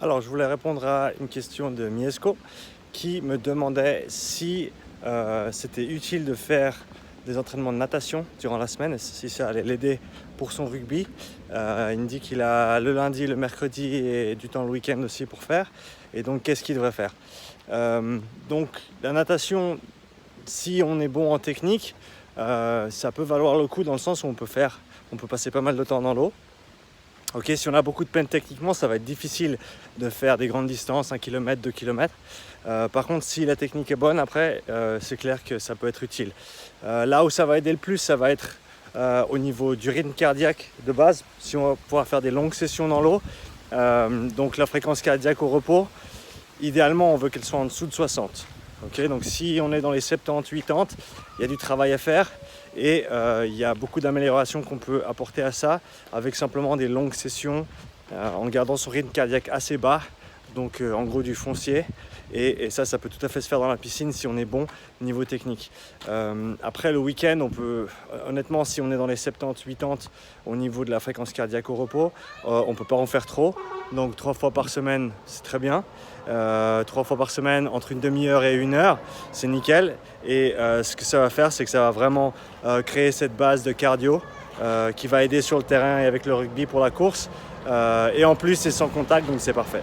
Alors, je voulais répondre à une question de Miesco qui me demandait si c'était utile de faire des entraînements de natation durant la semaine et si ça allait l'aider pour son rugby. Il me dit qu'il a le lundi, le mercredi et du temps le week-end aussi pour faire. Et donc, qu'est-ce qu'il devrait faire? Donc, la natation, si on est bon en technique, ça peut valoir le coup dans le sens où on peut passer pas mal de temps dans l'eau. Ok, si on a beaucoup de peine techniquement, ça va être difficile de faire des grandes distances, 1 km, 2 km. Par contre, si la technique est bonne, après, c'est clair que ça peut être utile. Là où ça va aider le plus, ça va être au niveau du rythme cardiaque de base, si on va pouvoir faire des longues sessions dans l'eau. Donc la fréquence cardiaque au repos, idéalement, on veut qu'elle soit en dessous de 60. Okay, donc si on est dans les 70, 80, il y a du travail à faire et il y a beaucoup d'améliorations qu'on peut apporter à ça avec simplement des longues sessions en gardant son rythme cardiaque assez bas, donc en gros du foncier. Et ça peut tout à fait se faire dans la piscine si on est bon niveau technique. Après le week-end, on peut, honnêtement, si on est dans les 70, 80 au niveau de la fréquence cardiaque au repos, on ne peut pas en faire trop. Donc 3 fois par semaine, c'est très bien. 3 fois par semaine, entre une demi-heure et 1 heure, c'est nickel. Et ce que ça va faire, c'est que ça va vraiment créer cette base de cardio qui va aider sur le terrain et avec le rugby pour la course. Et en plus, c'est sans contact, donc c'est parfait.